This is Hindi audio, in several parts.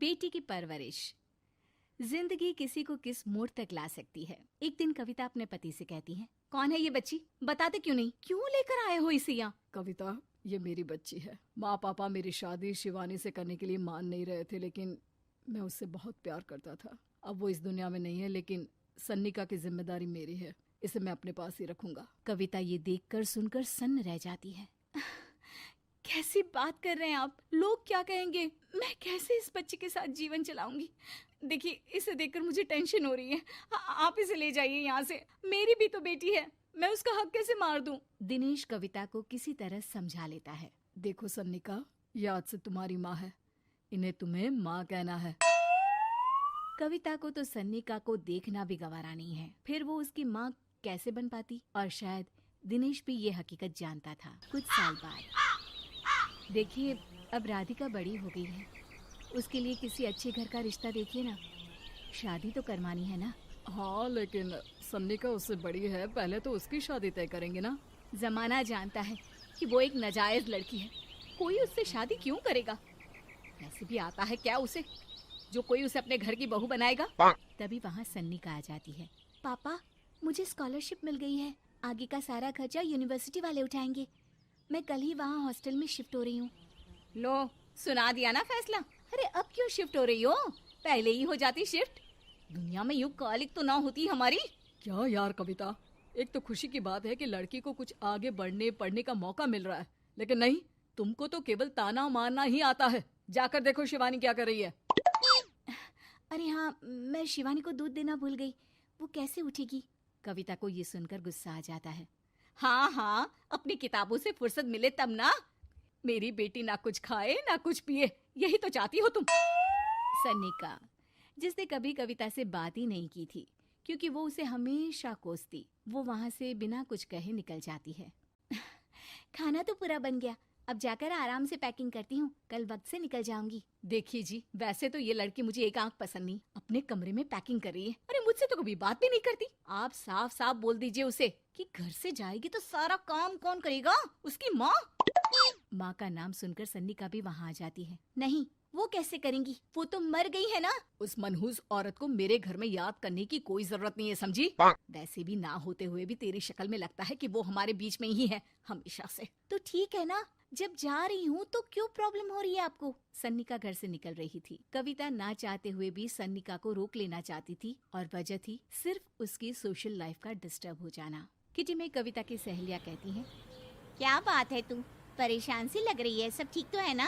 बेटी की परवरिश। जिंदगी किसी को किस मोड़ तक ला सकती है। एक दिन कविता अपने पति से कहती है, कौन है ये बच्ची, बताते क्यों नहीं, क्यों लेकर आए हो इसे यहाँ? कविता, ये मेरी बच्ची है। माँ पापा मेरी शादी शिवानी से करने के लिए मान नहीं रहे थे, लेकिन मैं उससे बहुत प्यार करता था। अब वो इस दुनिया में नहीं है, लेकिन सन्निका की जिम्मेदारी मेरी है। इसे मैं अपने पास ही रखूंगा। कविता ये देखकर सुनकर सन्न रह जाती है। कैसी बात कर रहे हैं आप? लोग क्या कहेंगे? मैं कैसे इस बच्चे के साथ जीवन चलाऊंगी? देखिए, इसे देखकर मुझे टेंशन हो रही है। आप इसे ले जाइए यहाँ से। मेरी भी तो बेटी है, मैं उसका हक कैसे मार दूं? दिनेश कविता को किसी तरह समझा लेता है। देखो सन्निका, ये आज से तुम्हारी माँ है, इन्हें तुम्हें माँ कहना है। कविता को तो सन्निका को देखना भी गवारा नहीं है, फिर वो उसकी माँ कैसे बन पाती? और शायद दिनेश भी ये हकीकत जानता था। कुछ साल बाद देखिए, अब राधिका बड़ी हो गई है, उसके लिए किसी अच्छे घर का रिश्ता देखिए ना। शादी तो करवानी है ना? हाँ, लेकिन सन्निका उससे बड़ी है, पहले तो उसकी शादी तय करेंगे ना। जमाना जानता है कि वो एक नाजायज लड़की है, कोई उससे शादी क्यों करेगा? वैसे भी आता है क्या उसे, जो कोई उसे अपने घर की बहू बनाएगा? तभी वहाँ सन्निका आ जाती है। पापा, मुझे स्कॉलरशिप मिल गई है, आगे का सारा खर्चा यूनिवर्सिटी वाले उठाएंगे। मैं कल ही वहाँ हॉस्टल में शिफ्ट हो रही हूँ। लो, सुना दिया ना फैसला। अरे अब क्यों शिफ्ट हो रही हो? पहले ही हो जाती शिफ्ट। दुनिया में यूं कालिक तो ना होती हमारी। क्या यार कविता, एक तो खुशी की बात है कि लड़की को कुछ आगे बढ़ने पढ़ने का मौका मिल रहा है, लेकिन नहीं, तुमको तो केवल ताना मारना ही आता है। जाकर देखो शिवानी क्या कर रही है। अरे हाँ, मैं शिवानी को दूध देना भूल गई, वो कैसे उठेगी? कविता को ये सुनकर गुस्सा आ जाता है। हाँ हाँ, अपनी किताबों से फुर्सत मिले तब ना। मेरी बेटी ना कुछ खाए ना कुछ पिए, यही तो चाहती हो तुम। सन्निका, जिसने कभी कविता से बात ही नहीं की थी, क्योंकि वो उसे हमेशा कोसती, वो वहां से बिना कुछ कहे निकल जाती है। खाना तो पूरा बन गया, अब जाकर आराम से पैकिंग करती हूँ, कल वक्त से निकल जाऊंगी। देखिए जी, वैसे तो ये लड़की मुझे एक आंख पसंद नहीं, अपने कमरे में पैकिंग कर रही है। अरे मुझसे तो कभी बात भी नहीं करती। आप साफ साफ बोल दीजिए उसे कि घर से जाएगी तो सारा काम कौन करेगा? उसकी माँ। माँ का नाम सुनकर सन्निका भी वहाँ आ जाती है। नहीं, वो कैसे करेंगी, वो तो मर गई है ना। उस मनहूस औरत को मेरे घर में याद करने की कोई जरूरत नहीं है, समझी? वैसे भी ना होते हुए भी तेरी शक्ल में लगता है कि वो हमारे बीच में ही है हमेशा से। तो ठीक है ना, जब जा रही हूँ तो क्यों प्रॉब्लम हो रही है आपको? सन्निका घर से निकल रही थी। कविता ना चाहते हुए भी सन्निका को रोक लेना चाहती थी, और वजह थी सिर्फ उसकी सोशल लाइफ का डिस्टर्ब हो जाना। किटी में कविता की सहेलियाँ कहती हैं, क्या बात है, तू परेशान सी लग रही है, सब ठीक तो है ना?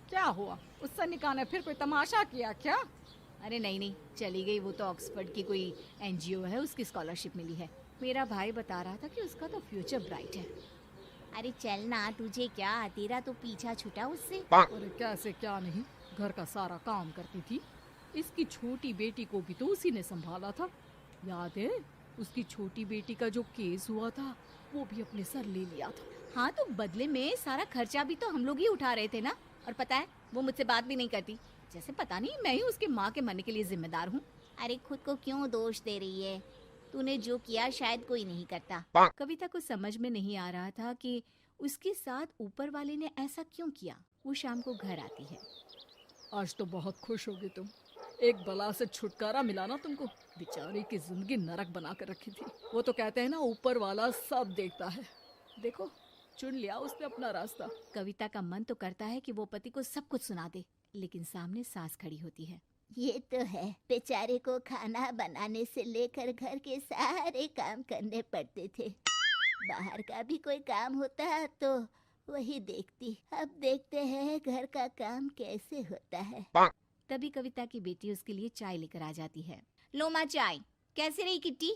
क्या हुआ, उस सन्निका ने फिर कोई तमाशा किया क्या? अरे नहीं नहीं, चली गई, वो तो ऑक्सफोर्ड की कोई एनजीओ है, उसकी स्कॉलरशिप मिली है। मेरा भाई बता रहा था कि उसका तो फ्यूचर ब्राइट है। अरे चल ना, तुझे क्या, तेरा तो पीछा छूटा उससे। अरे कैसे क्या नहीं, घर का सारा काम करती थी। इसकी छोटी बेटी को भी तो उसी ने संभाला था। याद है, उसकी छोटी बेटी का जो केस हुआ था, वो भी अपने सर ले लिया था। हाँ, तो बदले में सारा खर्चा भी तो हम लोग ही उठा रहे थे ना। और पता है, वो मुझसे बात भी नहीं करती, जैसे पता नहीं मैं ही उसकी माँ के मरने के लिए जिम्मेदार हूँ। अरे खुद को क्यों दोष दे रही है? तूने जो किया शायद कोई नहीं करता। कविता को समझ में नहीं आ रहा था कि उसके साथ ऊपर वाले ने ऐसा क्यों किया। वो शाम को घर आती है। आज तो बहुत खुश होगी तुम, एक बला से छुटकारा मिला ना तुमको। बेचारी की जिंदगी नरक बना कर रखी थी। वो तो कहते हैं ना, ऊपर वाला सब देखता है। देखो, चुन लिया उसने अपना रास्ता। कविता का मन तो करता है कि वो पति को सब कुछ सुना दे, लेकिन सामने सास खड़ी होती है। ये तो है, बेचारे को खाना बनाने से लेकर घर के सारे काम करने पड़ते थे। बाहर का भी कोई काम होता तो वही देखती। अब देखते हैं घर का काम कैसे होता है। तभी कविता की बेटी उसके लिए चाय लेकर आ जाती है। लो माँ चाय। कैसी रही किट्टी?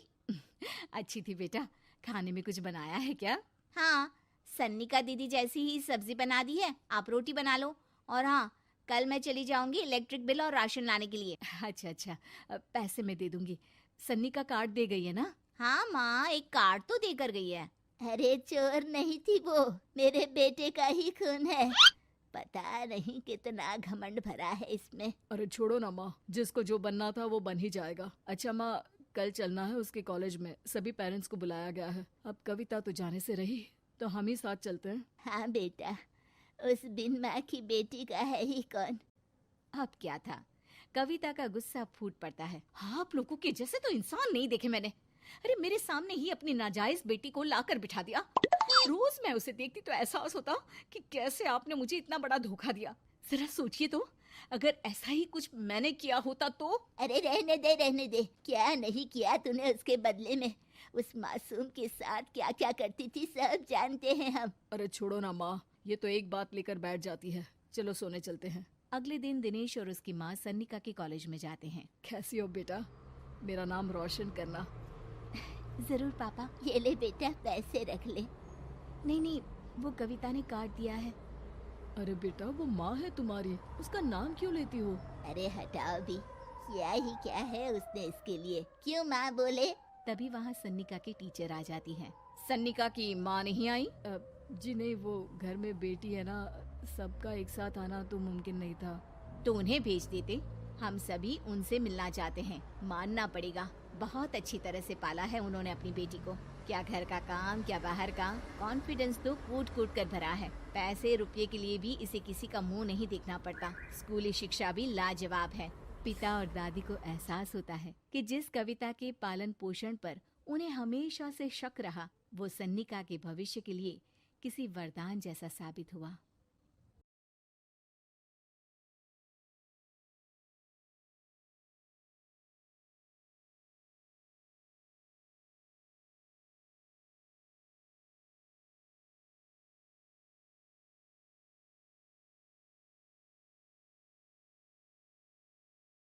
अच्छी थी बेटा, खाने में कुछ बनाया है क्या? हाँ, सन्निका दीदी जैसी ही सब्जी बना दी है, आप रोटी बना लो। और हाँ, कल मैं चली जाऊंगी इलेक्ट्रिक बिल और राशन लाने के लिए। अच्छा अच्छा, पैसे मैं दे दूंगी। सन्नी का कार्ड दे गई है ना? हाँ माँ, एक कार्ड तो देकर गई है। अरे चोर नहीं थी वो, मेरे बेटे का ही खून है। पता नहीं कितना घमंड भरा है इसमें। अरे छोड़ो ना माँ, जिसको जो बनना था वो बन ही जाएगा। अच्छा माँ, कल चलना है उसके कॉलेज में, सभी पेरेंट्स को बुलाया गया है। अब कविता तो जाने से रही, तो हम ही साथ चलते हैं। हाँ बेटा, उस बिन माँ की बेटी का है ही कौन। अब क्या था, कविता का गुस्सा फूट पड़ता है। हाँ, आप लोगों के जैसे तो इंसान नहीं देखे मैंने। अरे मेरे सामने ही अपनी नाजायज बेटी को लाकर बिठा दिया। रोज मैं उसे देखती तो एहसास होता कि कैसे आपने मुझे इतना बड़ा धोखा दिया। जरा सोचिए तो, अगर ऐसा ही कुछ मैंने किया होता तो। अरे रहने दे, क्या नहीं किया तूने उसके बदले में। उस मासूम के साथ क्या क्या करती थी सब जानते हैं हम। अरे छोड़ो ना माँ, ये तो एक बात लेकर बैठ जाती है। चलो सोने चलते हैं। अगले दिन दिनेश और उसकी माँ सन्निका के कॉलेज में जाते हैं। कैसी हो बेटा? मेरा नाम रोशन करना। जरूर पापा। ये ले बेटा, पैसे रख ले। नहीं, वो कविता ने काट दिया है। अरे बेटा, वो माँ है तुम्हारी, उसका नाम क्यों लेती हो? अरे हटाओ भी, क्या ही क्या है उसने इसके लिए, क्यों माँ बोले। तभी वहाँ सन्निका की टीचर आ जाती है। सन्निका की माँ नहीं आई? जी नहीं, वो घर में बेटी है ना, सबका एक साथ आना तो मुमकिन नहीं था। तो उन्हें भेज देते, हम सभी उनसे मिलना चाहते हैं। मानना पड़ेगा, बहुत अच्छी तरह से पाला है उन्होंने अपनी बेटी को। क्या घर का काम, क्या बाहर का, कॉन्फिडेंस तो कूट कूट कर भरा है। पैसे रुपये के लिए भी इसे किसी का मुंह नहीं देखना पड़ता। स्कूली शिक्षा भी लाजवाब है। पिता और दादी को एहसास होता है कि जिस कविता के पालन पोषण पर उन्हें हमेशा से शक रहा, वो सन्निका के भविष्य के लिए किसी वरदान जैसा साबित हुआ।